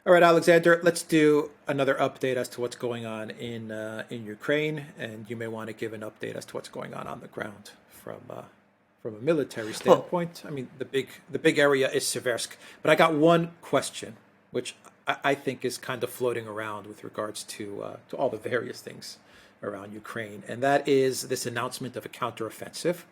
All right, Alexander, let's do another update as to what's going on in Ukraine, and you may want to give an update as to what's going on the ground from a military Well, standpoint. I mean, the big area is Seversk, but I got one question, which I think is kind of floating around with regards to all the various things around Ukraine, and that is this announcement of a counteroffensive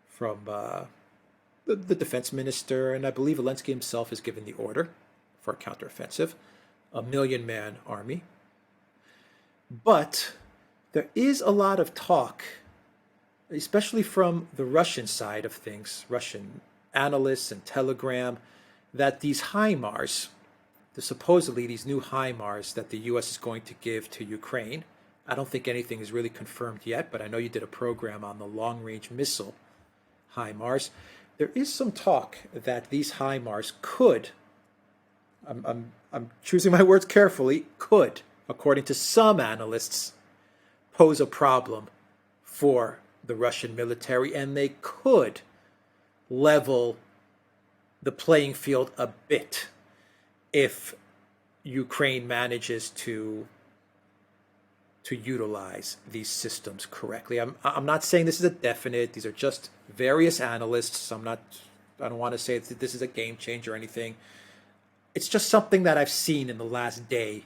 from the defense minister, and I believe Zelensky himself has given the order for a counteroffensive, a million man army. But there is a lot of talk, especially from the Russian side of things, Russian analysts and Telegram, that these HIMARS, supposedly these new HIMARS that the U.S. is going to give to Ukraine, I don't think anything is really confirmed yet, but I know you did a program on the long-range missile HIMARS. There is some talk that these HIMARS could, I'm choosing my words carefully, could, according to some analysts, pose a problem for the Russian military, and they could level the playing field a bit if Ukraine manages to utilize these systems correctly. I'm not saying this is a definite. These are just various analysts. I don't want to say that this is a game changer or anything. It's just something that I've seen in the last day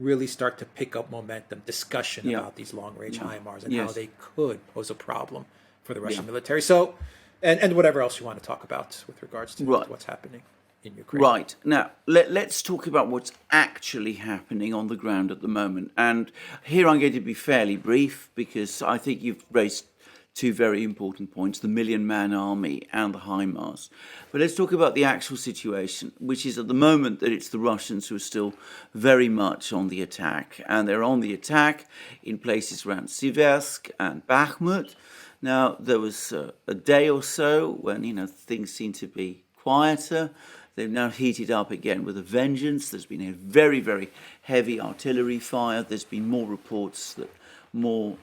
really start to pick up momentum, discussion yeah, about these long-range yeah, HIMARS and how yes, they could pose a problem for the yeah, Russian military. So, and whatever else you want to talk about with regards to right. what's happening in Ukraine. Right. Now, let's talk about what's actually happening on the ground at the moment. And here I'm going to be fairly brief because I think you've raised two very important points, the million-man army and the HIMARS. But let's talk about the actual situation, which is at the moment that it's the Russians who are still very much on the attack. And they're on the attack in places around Siversk and Bakhmut. Now, there was a day or so when, things seemed to be quieter. They've now heated up again with a vengeance. There's been a very, very heavy artillery fire. There's been more reports that more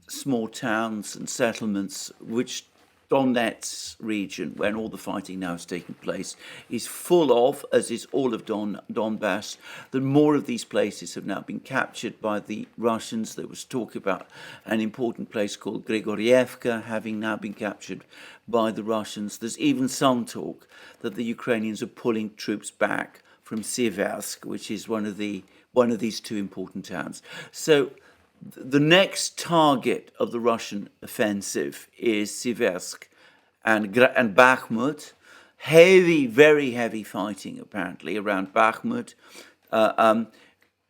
small towns and settlements, which Donetsk region, when all the fighting now is taking place, is full of, as is all of Donbass, that more of these places have now been captured by the Russians. There was talk about an important place called Grigorievka having now been captured by the Russians. There's even some talk that the Ukrainians are pulling troops back from Siversk, which is one of these two important towns. So the next target of the Russian offensive is Siversk and Bakhmut. Heavy, very heavy fighting apparently around Bakhmut.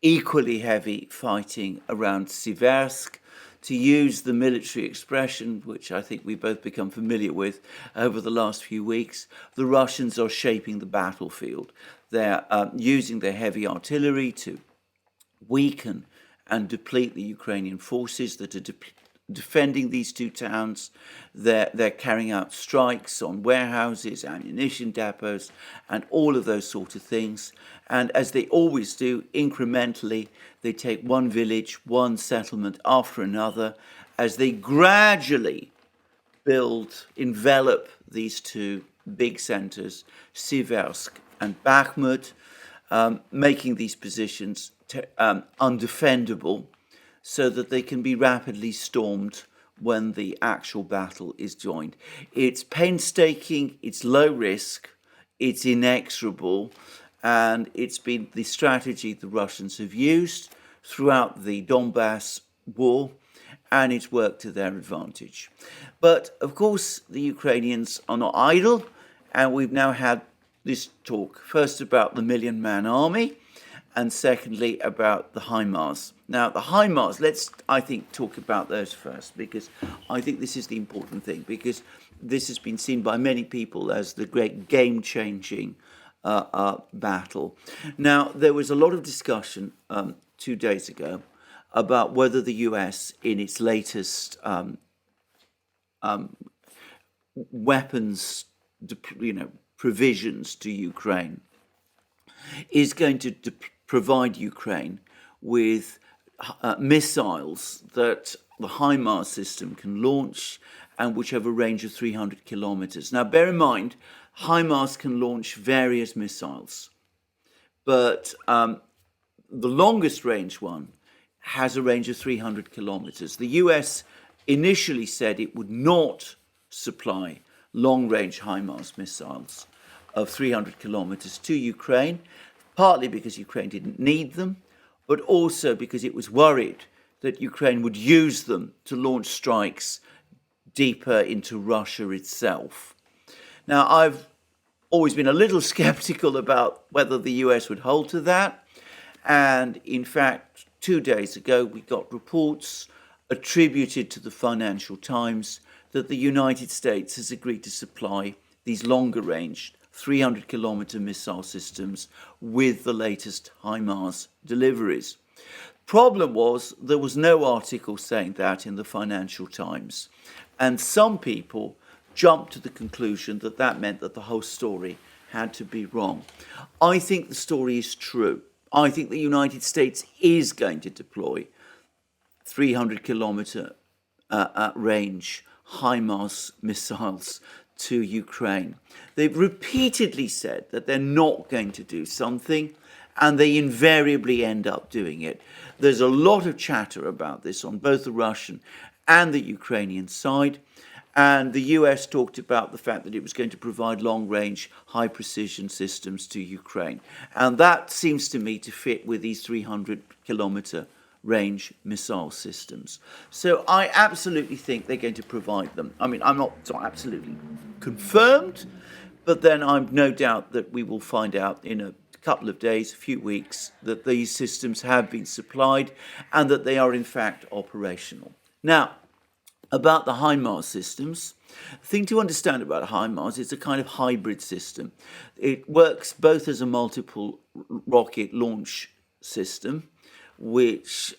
Equally heavy fighting around Siversk. To use the military expression, which I think we've both become familiar with over the last few weeks, the Russians are shaping the battlefield. They're using their heavy artillery to weaken and deplete the Ukrainian forces that are defending these two towns. They're carrying out strikes on warehouses, ammunition depots, and all of those sort of things. And as they always do, incrementally, they take one village, one settlement after another, as they gradually envelop these two big centers, Siversk and Bakhmut, making these positions undefendable so that they can be rapidly stormed when the actual battle is joined. It's painstaking, it's low risk, it's inexorable, and it's been the strategy the Russians have used throughout the Donbass war, and it's worked to their advantage. But of course, the Ukrainians are not idle, and we've now had this talk first about the million-man army, and secondly about the HIMARS. Now, the HIMARS, let's, I think, talk about those first, because I think this is the important thing, because this has been seen by many people as the great game-changing battle. Now, there was a lot of discussion 2 days ago about whether the US, in its latest weapons, provisions to Ukraine, is going to provide Ukraine with missiles that the HIMARS system can launch and which have a range of 300 kilometers. Now, bear in mind HIMARS can launch various missiles, but the longest range one has a range of 300 kilometers. The US initially said it would not supply long-range HIMARS missiles of 300 kilometers to Ukraine, partly because Ukraine didn't need them, but also because it was worried that Ukraine would use them to launch strikes deeper into Russia itself. Now, I've always been a little skeptical about whether the US would hold to that. And in fact, 2 days ago, we got reports attributed to the Financial Times that the United States has agreed to supply these longer range 300-kilometer missile systems with the latest HIMARS deliveries. Problem was, there was no article saying that in the Financial Times. And some people jumped to the conclusion that that meant that the whole story had to be wrong. I think the story is true. I think the United States is going to deploy 300-kilometer range HIMARS missiles to Ukraine. They've repeatedly said that they're not going to do something, and they invariably end up doing it. There's a lot of chatter about this on both the Russian and the Ukrainian side, and the US talked about the fact that it was going to provide long-range, high-precision systems to Ukraine. And that seems to me to fit with these 300-kilometer range missile systems. So I absolutely think they're going to provide them. I mean, I'm not absolutely confirmed, but then I'm no doubt that we will find out in a couple of days, a few weeks, that these systems have been supplied and that they are in fact operational. Now, about the HIMARS systems, the thing to understand about HIMARS is a kind of hybrid system. It works both as a multiple rocket launch system, which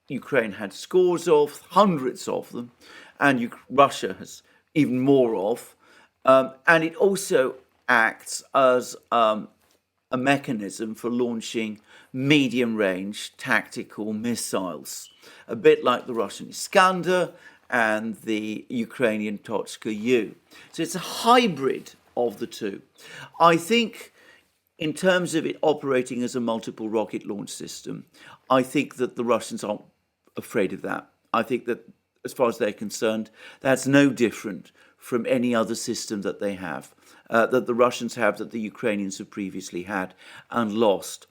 Ukraine had scores of, hundreds of them, and Russia has even more of. And it also acts as a mechanism for launching medium-range tactical missiles, a bit like the Russian Iskander and the Ukrainian Tochka-U. So it's a hybrid of the two. I think in terms of it operating as a multiple rocket launch system, I think that the Russians aren't afraid of that. I think that as far as they're concerned, that's no different from any other system that they have, that the Russians have, that the Ukrainians have previously had and lost.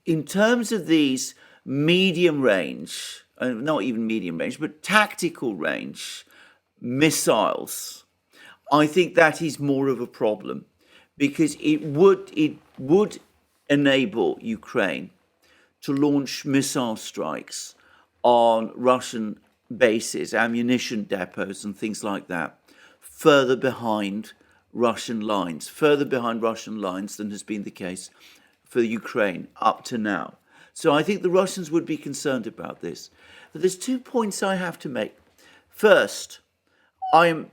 In terms of these medium range, not even medium range, but tactical range missiles, I think that is more of a problem, because it would enable Ukraine to launch missile strikes on Russian bases, ammunition depots and things like that, further behind Russian lines than has been the case for Ukraine up to now. So I think the Russians would be concerned about this. But there's 2 points I have to make. First, I am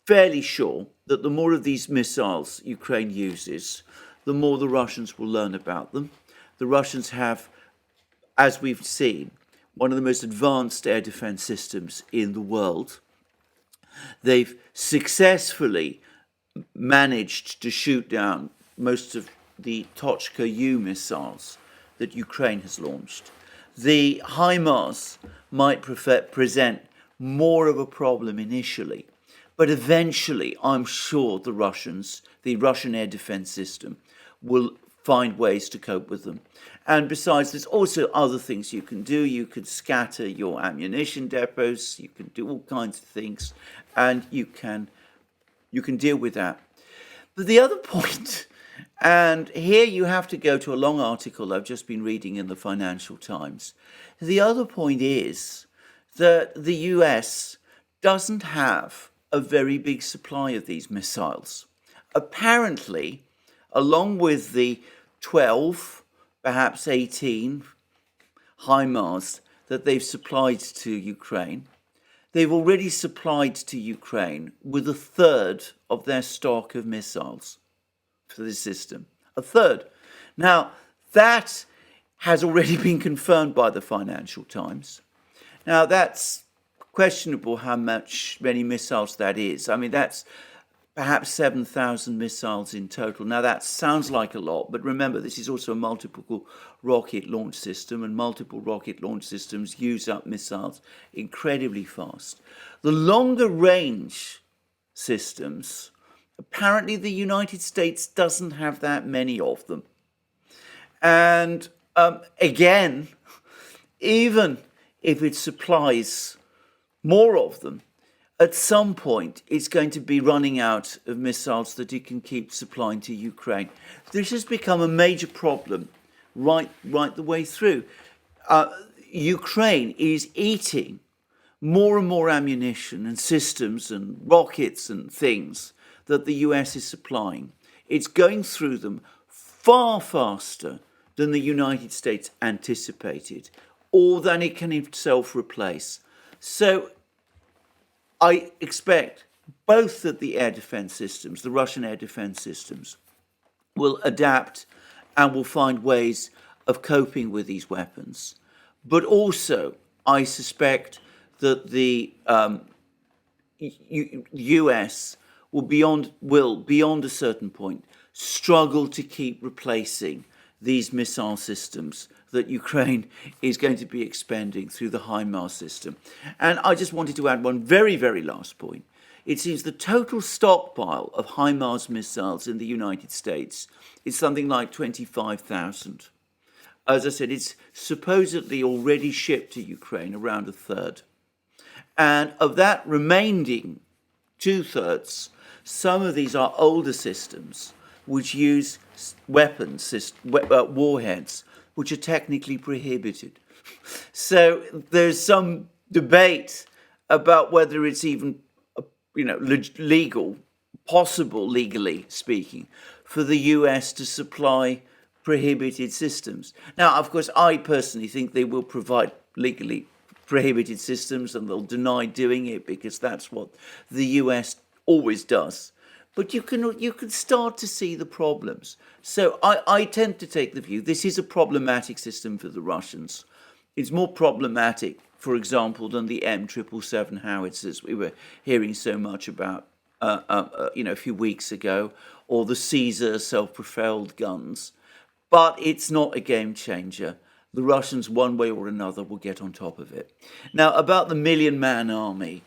fairly sure that the more of these missiles Ukraine uses, the more the Russians will learn about them. The Russians have, as we've seen, one of the most advanced air defense systems in the world. They've successfully managed to shoot down most of the Tochka-U missiles that Ukraine has launched. The HIMARS might present more of a problem initially, but eventually I'm sure the Russian air defense system will find ways to cope with them. And besides, there's also other things you can do. You could scatter your ammunition depots, you can do all kinds of things, and you can deal with that. But the other point, and here you have to go to a long article I've just been reading in the Financial Times. The other point is that the US doesn't have a very big supply of these missiles. Apparently, along with the 12, perhaps 18 HIMARS that they've supplied to Ukraine, they've already supplied to Ukraine with a third of their stock of missiles for this system. A third. Now, that has already been confirmed by the Financial Times. Now, that's questionable how many missiles that is. I mean, that's perhaps 7,000 missiles in total. Now, that sounds like a lot, but remember, this is also a multiple rocket launch system, and multiple rocket launch systems use up missiles incredibly fast. The longer range systems, apparently the United States doesn't have that many of them. And again, even if it supplies more of them, at some point it's going to be running out of missiles that it can keep supplying to Ukraine. This has become a major problem right the way through. Ukraine is eating more and more ammunition and systems and rockets and things that the US is supplying. It's going through them far faster than the United States anticipated, or than it can itself replace. So I expect both that the air defense systems, the Russian air defense systems, will adapt and will find ways of coping with these weapons. But also, I suspect that the US will, beyond a certain point, struggle to keep replacing these missile systems that Ukraine is going to be expending through the HIMARS system. And I just wanted to add one very, very last point. It seems the total stockpile of HIMARS missiles in the United States is something like 25,000. As I said, it's supposedly already shipped to Ukraine, around a third. And of that remaining two-thirds, some of these are older systems which use warheads, which are technically prohibited. So there's some debate about whether it's even, legal, possible legally speaking, for the US to supply prohibited systems. Now, of course, I personally think they will provide legally prohibited systems, and they'll deny doing it because that's what the US always does. But you can start to see the problems. So I tend to take the view this is a problematic system for the Russians. It's more problematic, for example, than the M777 howitzers we were hearing so much about a few weeks ago, or the Caesar self-propelled guns. But it's not a game changer. The Russians, one way or another, will get on top of it. Now, about the million-man army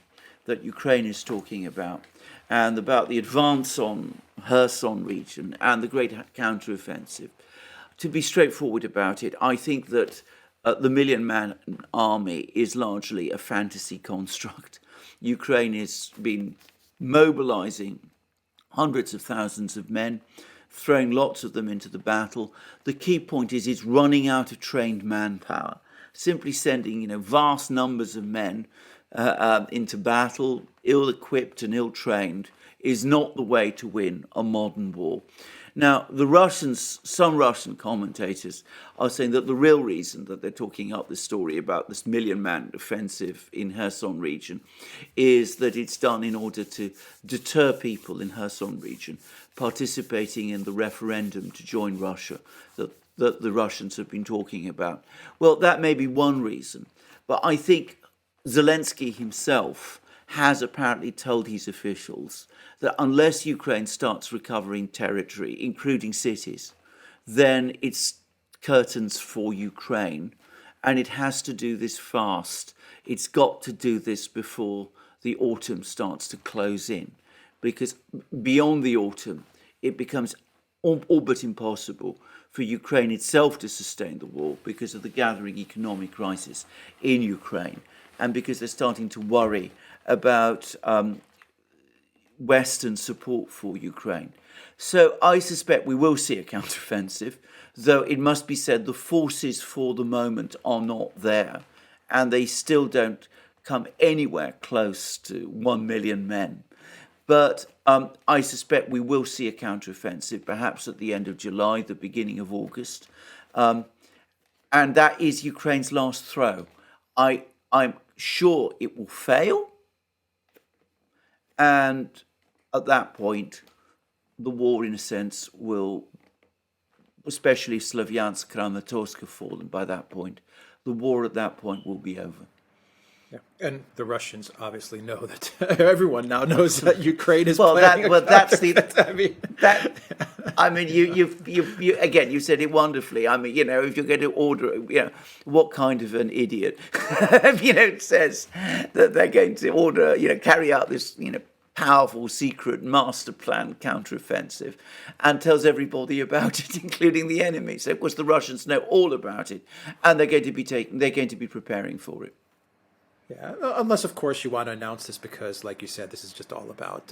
that Ukraine is talking about, and about the advance on Kherson region and the great counteroffensive. To be straightforward about it, I think that the million-man army is largely a fantasy construct. Ukraine has been mobilizing hundreds of thousands of men, throwing lots of them into the battle. The key point is it's running out of trained manpower. Simply sending vast numbers of men into battle, ill-equipped and ill-trained, is not the way to win a modern war. Now, some Russian commentators are saying that the real reason that they're talking up this story about this million-man offensive in Kherson region is that it's done in order to deter people in Kherson region participating in the referendum to join Russia that the Russians have been talking about. Well, that may be one reason, but I think Zelensky himself has apparently told his officials that unless Ukraine starts recovering territory, including cities, then it's curtains for Ukraine, and it has to do this fast. It's got to do this before the autumn starts to close in, because beyond the autumn, it becomes all but impossible for Ukraine itself to sustain the war because of the gathering economic crisis in Ukraine, and because they're starting to worry about Western support for Ukraine. So I suspect we will see a counteroffensive, though it must be said the forces for the moment are not there, and they still don't come anywhere close to 1 million men. But I suspect we will see a counteroffensive, perhaps at the end of July, the beginning of August. And that is Ukraine's last throw. I'm sure it will fail. And at that point, the war, in a sense, will, especially if Slavyansk, Kramatorsk have fallen by that point, the war at that point will be over. Yeah. And the Russians obviously know that everyone now knows that Ukraine is Well, planning a that's the counteroffensive. I mean, that. I mean, you again. You said it wonderfully. I mean, if you're going to order, what kind of an idiot, says that they're going to order, carry out this, powerful secret master plan counteroffensive, and tells everybody about it, including the enemy. So, of course, the Russians know all about it, and they're going to be preparing for it. yeah, unless of course you want to announce this because, like you said, this is just all about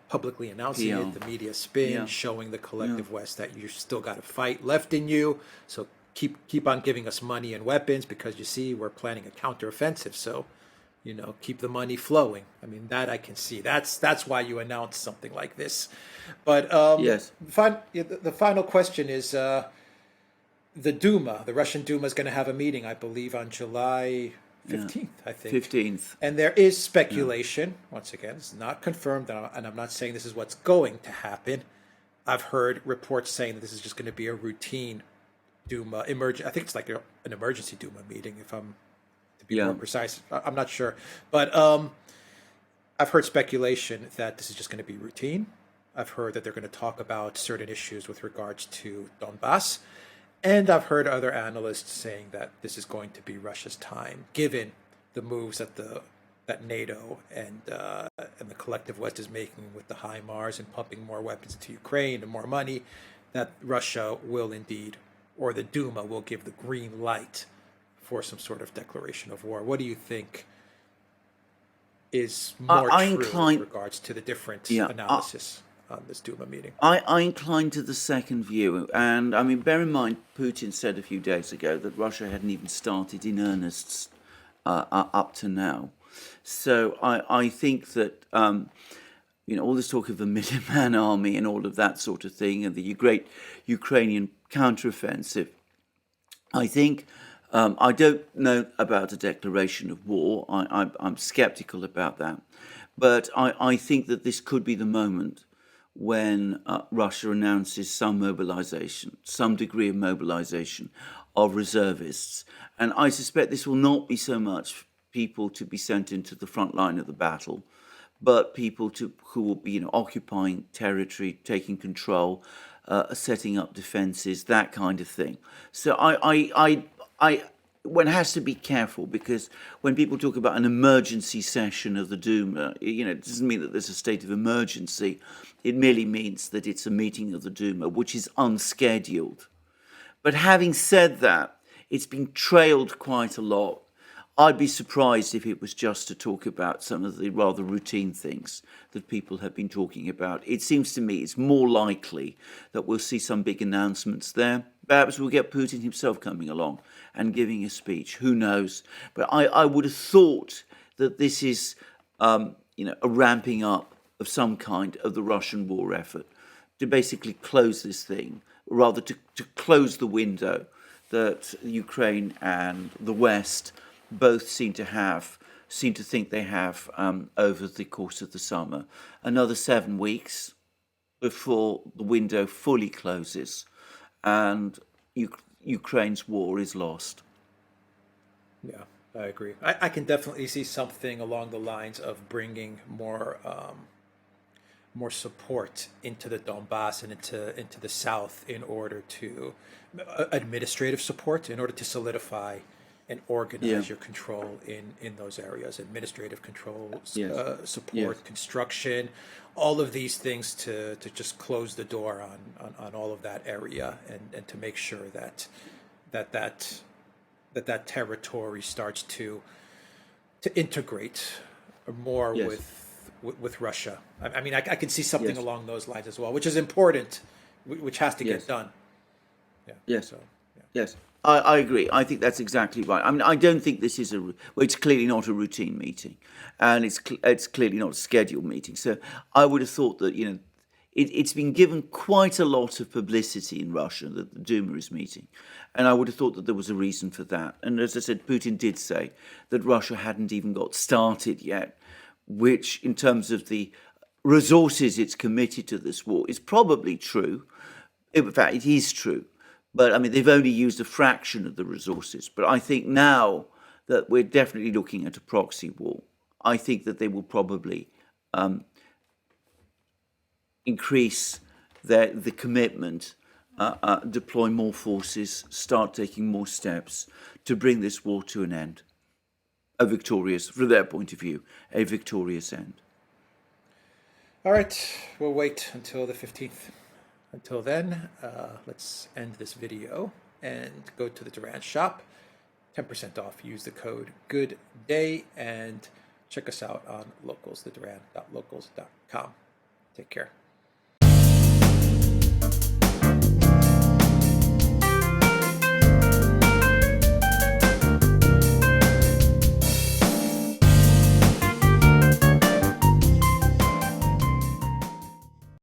publicly announcing PR. it, the media spin, Yeah. showing the collective West that you still got a fight left in you. So keep on giving us money and weapons because you see we're planning a counteroffensive. So keep the money flowing. I mean that I can see. That's why you announce something like this. But Yes. the final question is. The Duma, the Russian Duma, is going to have a meeting, I believe, on July 15th, I think. 15th. And there is speculation, once again, it's not confirmed, and I'm not saying this is what's going to happen. I've heard reports saying that this is just going to be a routine Duma, I think it's like an emergency Duma meeting, if I'm to be more precise. I'm not sure. But I've heard speculation that this is just going to be routine. I've heard that they're going to talk about certain issues with regards to Donbass. And I've heard other analysts saying that this is going to be Russia's time, given the moves that NATO and the collective West is making with the HIMARS and pumping more weapons into Ukraine and more money, that Russia will indeed, or the Duma will give the green light for some sort of declaration of war. What do you think is more true with regards to the different analysis on this Duma meeting? I incline to the second view. And I mean, bear in mind, Putin said a few days ago that Russia hadn't even started in earnest up to now. So I think that, all this talk of the Minuteman army and all of that sort of thing and the great Ukrainian counteroffensive, I think, I don't know about a declaration of war. I'm skeptical about that. But I think that this could be the moment when Russia announces some mobilization, some degree of mobilization of reservists. And I suspect this will not be so much people to be sent into the front line of the battle, but people who will be occupying territory, taking control, setting up defenses, that kind of thing. So one has to be careful, because when people talk about an emergency session of the Duma, it doesn't mean that there's a state of emergency. It merely means that it's a meeting of the Duma, which is unscheduled. But having said that, it's been trailed quite a lot. I'd be surprised if it was just to talk about some of the rather routine things that people have been talking about. It seems to me it's more likely that we'll see some big announcements there. Perhaps we'll get Putin himself coming along and giving a speech. Who knows? But I would have thought that this is, a ramping up of some kind of the Russian war effort to basically close this thing, rather to close the window that Ukraine and the West both seem to think they have over the course of the summer. Another 7 weeks before the window fully closes and Ukraine's war is lost. Yeah, I agree. I can definitely see something along the lines of bringing more support into the Donbass and into the south in order to administrative support, in order to solidify and organize your control in those areas, administrative control, support, construction, all of these things to just close the door on all of that area and to make sure that territory starts to integrate more with Russia. I mean, I can see something along those lines as well, which is important, which has to get done. Yeah. Yes. So, yeah. Yes. I agree. I think that's exactly right. I mean, I don't think this is it's clearly not a routine meeting, and it's clearly not a scheduled meeting. So I would have thought that, it's been given quite a lot of publicity in Russia that the Duma is meeting, and I would have thought that there was a reason for that. And as I said, Putin did say that Russia hadn't even got started yet, which, in terms of the resources it's committed to this war, is probably true. In fact, it is true. But I mean, they've only used a fraction of the resources. But I think now that we're definitely looking at a proxy war. I think that they will probably increase the commitment, deploy more forces, start taking more steps to bring this war to an end. A victorious, from their point of view, a victorious end. All right, we'll wait until the 15th. Until then, let's end this video and go to the Duran shop. 10% off. Use the code GOODDAY and check us out on locals, theduran.locals.com. Take care.